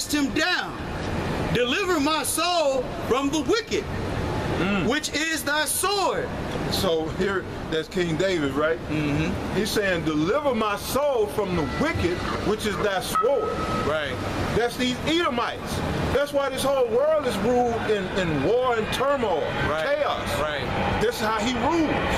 cast him down. Deliver my soul from the wicked, which is thy sword. So here, that's King David, right? He's saying, deliver my soul from the wicked, which is thy sword. Right. That's these Edomites. That's why this whole world is ruled in war and turmoil, chaos. Right. This is how he rules.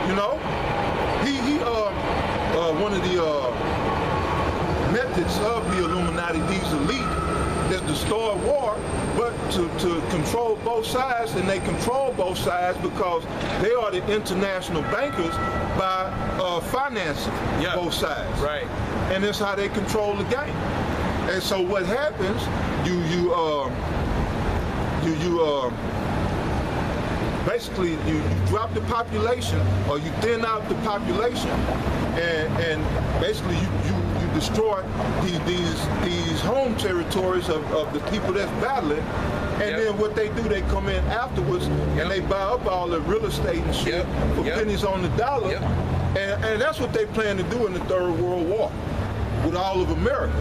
You know, one of the methods of the Illuminati, these elite, is to start war, but to control both sides, and they control both sides because they are the international bankers by financing both sides. Right. And that's how they control the game. And so what happens, basically you drop the population, or you thin out the population, and basically you destroy these home territories of the people that's battling, and then what they do, they come in afterwards and they buy up all the real estate and shit for pennies on the dollar, and that's what they plan to do in the Third World War with all of America.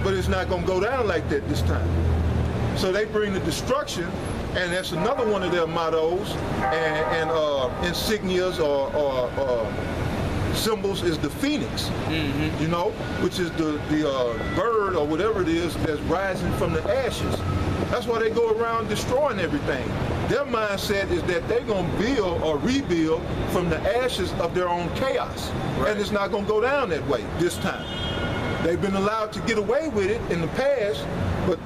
But it's not going to go down like that this time. So they bring the destruction, and that's another one of their mottos and insignias or symbols is the phoenix, you know, which is the bird or whatever it is that's rising from the ashes. That's why they go around destroying everything. Their mindset is that they're going to build or rebuild from the ashes of their own chaos. And it's not going to go down that way this time. They've been allowed to get away with it in the past, but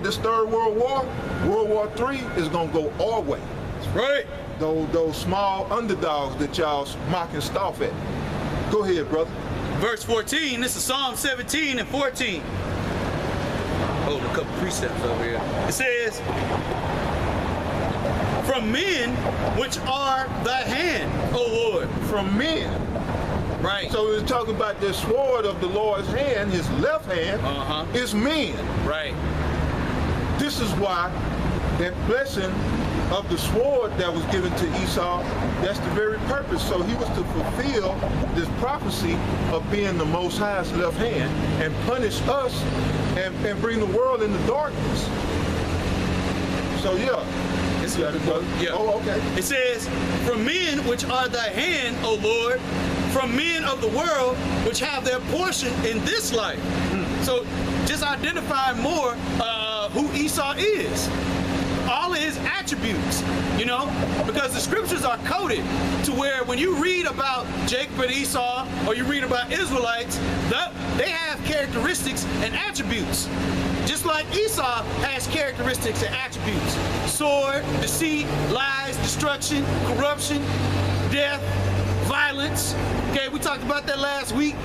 this Third World War, World War III, is going to go our way. That's right. Those small underdogs that y'all mock and scoff at. Go ahead, brother. Verse 14, this is Psalm 17 and 14. Hold a couple precepts over here. It says, from men which are thy hand, O Lord. From men. Right. So we're talking about the sword of the Lord's hand, his left hand, is men. Right. This is why that blessing of the sword that was given to Esau, that's the very purpose. So he was to fulfill this prophecy of being the Most High's left hand and punish us and bring the world into darkness. So It's Oh, okay. It says, from men which are thy hand, O Lord, from men of the world which have their portion in this life. So just identify more who Esau is. All of his attributes, you know, because the scriptures are coded to where when you read about Jacob and Esau, or you read about Israelites, they have characteristics and attributes. Just like Esau has characteristics and attributes. Sword, deceit, lies, destruction, corruption, death, violence. Okay, we talked about that last week,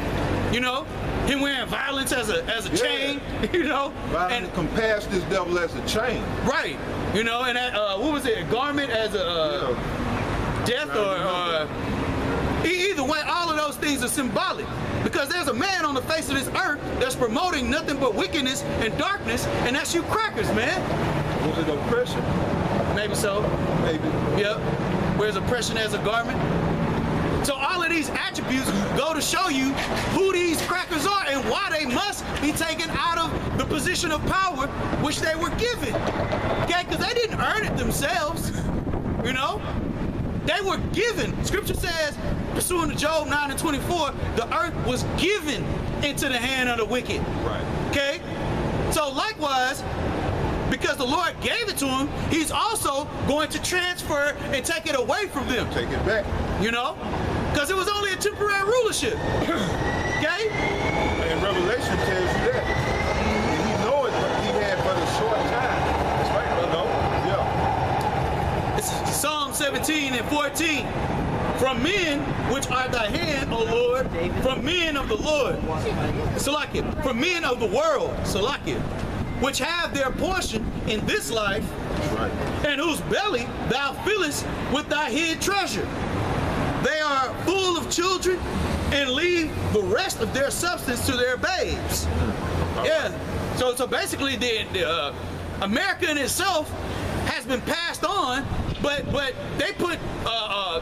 you know. Him wearing violence as a chain, you know. And compass this devil as a chain. Right. You know, and that, what was it, a garment as a death or either way, all of those things are symbolic. Because there's a man on the face of this earth that's promoting nothing but wickedness and darkness, and that's you crackers, man. Was it oppression? Maybe so. Maybe. Yep. Wears oppression as a garment. So all of these attributes go to show you who these crackers are and why they must be taken out of the position of power which they were given. Okay, because they didn't earn it themselves, you know? They were given. Scripture says, pursuant to Job 9 and 24, the earth was given into the hand of the wicked. Right. Okay? So likewise, because the Lord gave it to him, he's also going to transfer and take it away from them. Take it back. You know? Because it was only a temporary rulership. Okay? And Revelation tells you that. And he know it, but he had but a short time. That's right, brother. Yeah. It's Psalm 17 and 14. From men which are thy hand, O Lord, from men of the Lord, Salakia, from men of the world, Salakia, which have their portion in this life, right, and whose belly thou fillest with thy hid treasure. They are full of children and leave the rest of their substance to their babes. Yeah. So basically, the America in itself has been passed on, but they put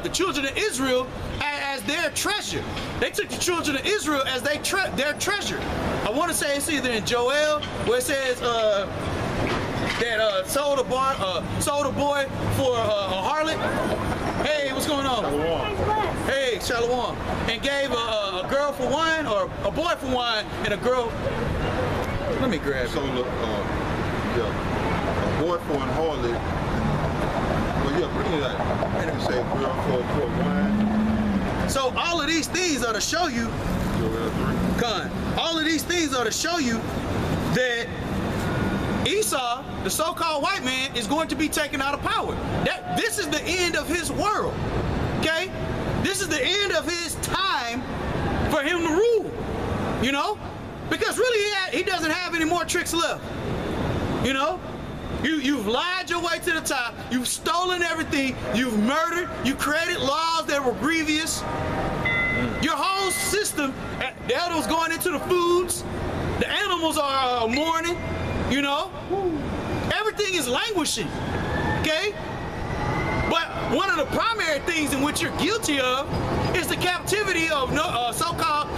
the children of Israel as their treasure. They took the children of Israel as their treasure. I want to say it's either in Joel where it says that sold a boy for a harlot. Hey, what's going on? Shalom. Hey, Shalom. And gave a girl for wine, or a boy for wine, and a girl. Let me grab it. So look, yeah, a boy for an harlot. Well, yeah, bring it out. And it say girl for wine. So all of these things are to show you, all of these things are to show you that Esau, the so-called white man, is going to be taken out of power. This is the end of his world. Okay? This is the end of his time for him to rule. You know? Because really he doesn't have any more tricks left. You know? You've lied your way to the top. You've stolen everything. You've murdered. You created laws that were grievous. Your whole system, the elders going into the foods. The animals are mourning. You know? Everything is languishing. Okay? But one of the primary things in which you're guilty of is the captivity of so-called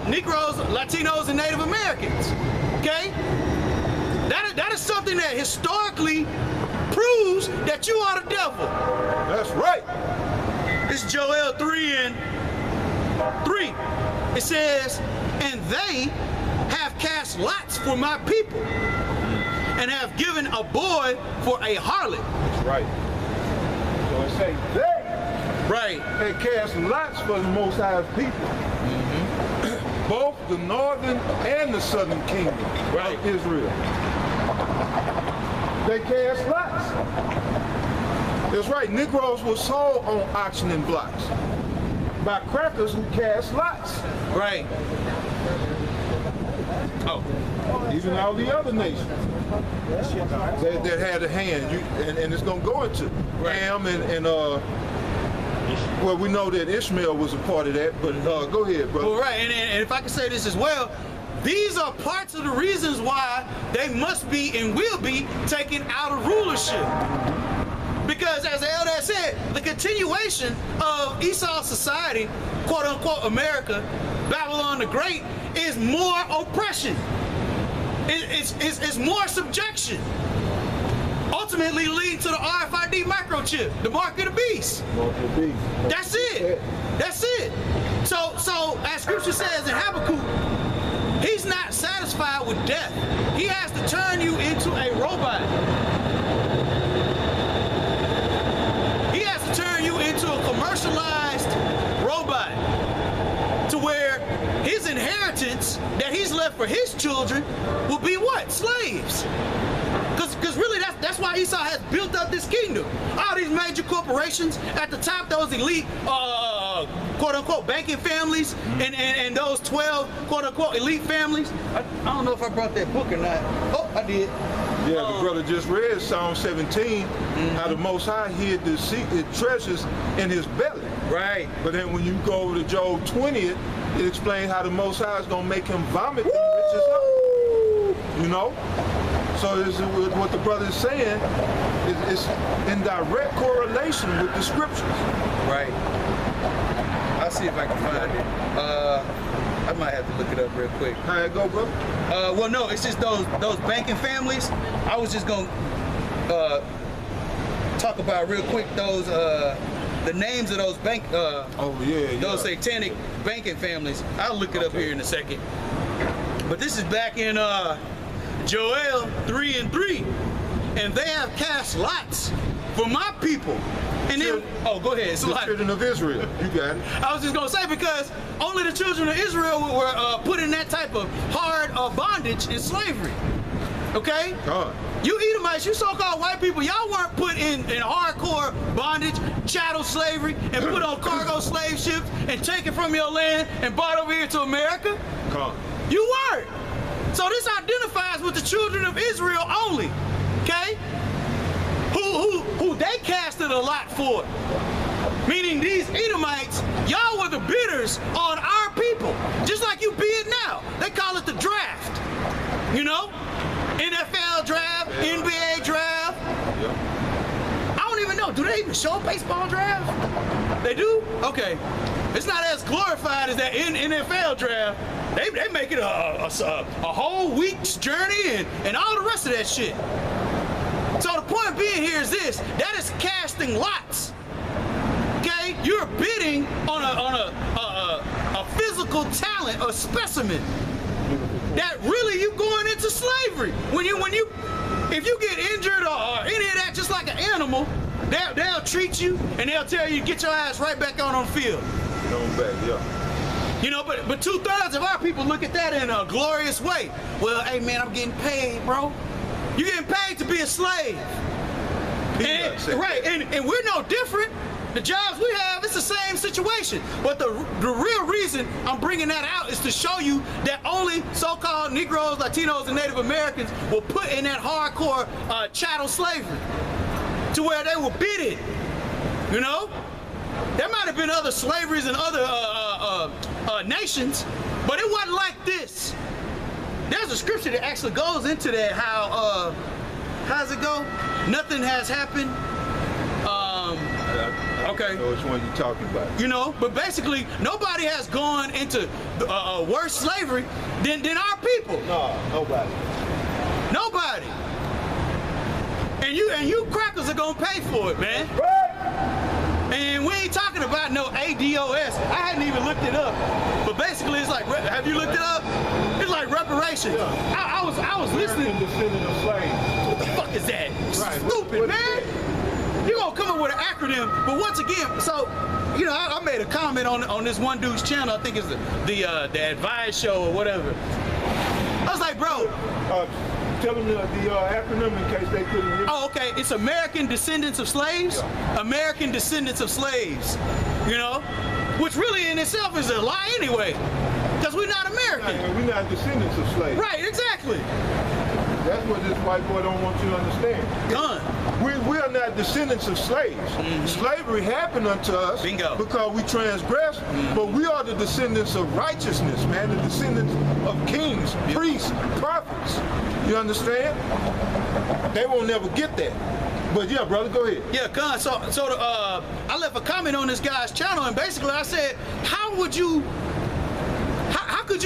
Negroes, Latinos, and Native Americans. Okay? That is something that historically proves that you are the devil. That's right. It's Joel 3:3. It says, and they have cast lots for my people, and have given a boy for a harlot. That's right. So it say they. Right. They cast lots for the Most High's people. Both the northern and the southern kingdom of Israel. They cast lots. That's right. Negroes were sold on auctioning blocks by crackers who cast lots. Right. Oh. Even all the other nations that had a hand, and it's going to go into Ham and well, we know that Ishmael was a part of that, but go ahead, brother. Well, right, and if I can say this as well, these are parts of the reasons why they must be and will be taken out of rulership. Because as the elder said, the continuation of Esau's society, quote unquote America, Babylon the Great, is more oppression. It's more subjection. Ultimately leading to the RFID microchip, the mark of the beast. That's it. That's it. So as scripture says in Habakkuk, he's not satisfied with death. He has to turn you into a robot. He has to turn you into a commercialized robot, to where his inheritance that he's left for his children will be what? Slaves. Because really that's why Esau has built up this kingdom. All these major corporations at the top, those elite quote unquote banking families, and those 12 quote unquote elite families. I don't know if I brought that book or not. Oh, I did. Yeah, the brother just read Psalm 17, how the Most High hid the treasures in his belly. Right. But then when you go over to Job 20, it explains how the Most High is going to make him vomit the riches up. You know? So what the brother is saying is in direct correlation with the scriptures. Right. I'll see if I can find it. I might have to look it up real quick. How it go, brother? Well, no, it's just those banking families. I was just gonna talk about real quick those the names of those those satanic banking families. I'll look it up here in a second. But this is back in Joel 3:3, and they have cast lots for my people. And then, oh, go ahead. The children of Israel. You got it. I was just gonna say, because only the children of Israel were put in that type of hard bondage and slavery. Okay? God. You Edomites, you so-called white people, y'all weren't put in hardcore bondage, chattel slavery, and put on cargo slave ships and taken from your land and brought over here to America. God. You weren't. So this identifies with the children of Israel only. Okay? Who they casted a lot for. Meaning these Edomites, y'all were the bidders on our people. Just like you bid now. They call it the draft. You know? NFL draft, NBA draft. I don't even know. Do they even show a baseball draft? They do? Okay. It's not as glorified as that NFL draft. They make it a whole week's journey and all the rest of that shit. So the point being here is this: that is casting lots. Okay, you're bidding on a physical talent, a specimen. That really you going into slavery. If you get injured or any of that, just like an animal, they'll treat you and they'll tell you to get your ass right back on the field. You know, but 2/3 of our people look at that in a glorious way. Well, hey man, I'm getting paid, bro. You're getting paid to be a slave. And we're no different. The jobs we have, it's the same situation. But the real reason I'm bringing that out is to show you that only so-called Negroes, Latinos, and Native Americans were put in that hardcore chattel slavery to where they were bidded. You know? There might have been other slaveries in other nations, but it wasn't like this. There's a scripture that actually goes into that, how's it go? Nothing has happened. Okay. So which one you talking about? You know, but basically, nobody has gone into worse slavery than our people. No, nobody. Nobody. And you crackers are gonna pay for it, man. Right. And we ain't talking about no A.D.O.S. I hadn't even looked it up. But basically, it's like, have you looked it up? It's like reparations. Yeah. I was listening. Descendant of slaves. What the fuck is that? Right. Stupid, man. You're gonna come up with an acronym, but once again, so you know, I made a comment on this one dude's channel. I think it's the Advice Show or whatever. I was like, bro. Tell them the acronym in case they couldn't hear. Oh, okay. It's American Descendants of Slaves. Yeah. American Descendants of Slaves. You know, which really in itself is a lie anyway, because we're not American. We're not descendants of slaves. Right. Exactly. That's what this white boy don't want you to understand. Done. We are not descendants of slaves. Mm-hmm. Slavery happened unto us. Bingo. Because we transgressed, but we are the descendants of righteousness, man, the descendants of kings, priests, prophets. You understand? They won't never get that. But yeah, brother, go ahead. Yeah, Con. So I left a comment on this guy's channel, and basically I said, how could you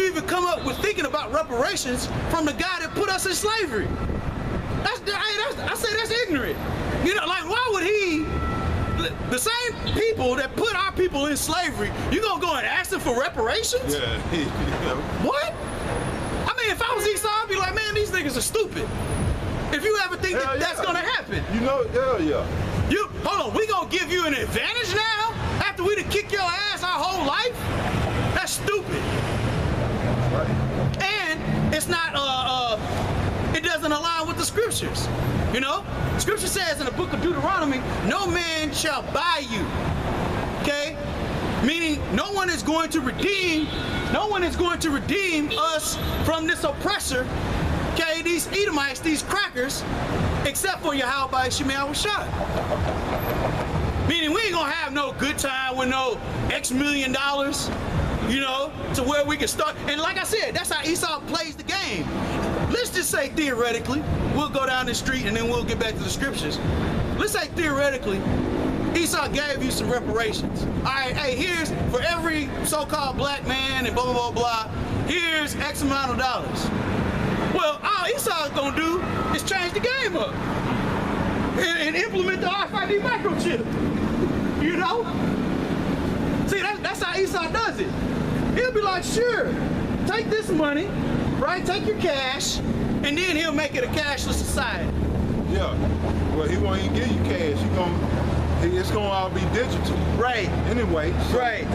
even come up with thinking about reparations from the guy that put us in slavery? I say that's ignorant. You know, like why would he? The same people that put our people in slavery, you gonna go and ask them for reparations? Yeah. What? I mean, if I was Esau, I'd be like, man, these niggas are stupid. If you ever think that's gonna happen. You know, hell yeah. Hold on, we gonna give you an advantage now after we done kick your ass our whole life? That's stupid. Right. And it's not it doesn't align with the scriptures. You know? Scripture says in the book of Deuteronomy, no man shall buy you. Okay? Meaning no one is going to redeem us from this oppressor, okay, these Edomites, these crackers, except for Yahweh Shemel Shah. Meaning we ain't gonna have no good time with no X million dollars, you know, to where we can start. And like I said, that's how Esau plays the game. Let's just say theoretically, we'll go down the street and then we'll get back to the scriptures. Let's say theoretically, Esau gave you some reparations. All right, hey, here's for every so-called black man and blah, blah, blah, blah, here's X amount of dollars. Well, all Esau's gonna do is change the game up and implement the RFID microchip, you know? See, that's how Esau does it. He'll be like, sure, take this money, right, take your cash, and then he'll make it a cashless society. Yeah, well, he won't even give you cash. It's gonna all be digital. Right. Anyway. So. Right.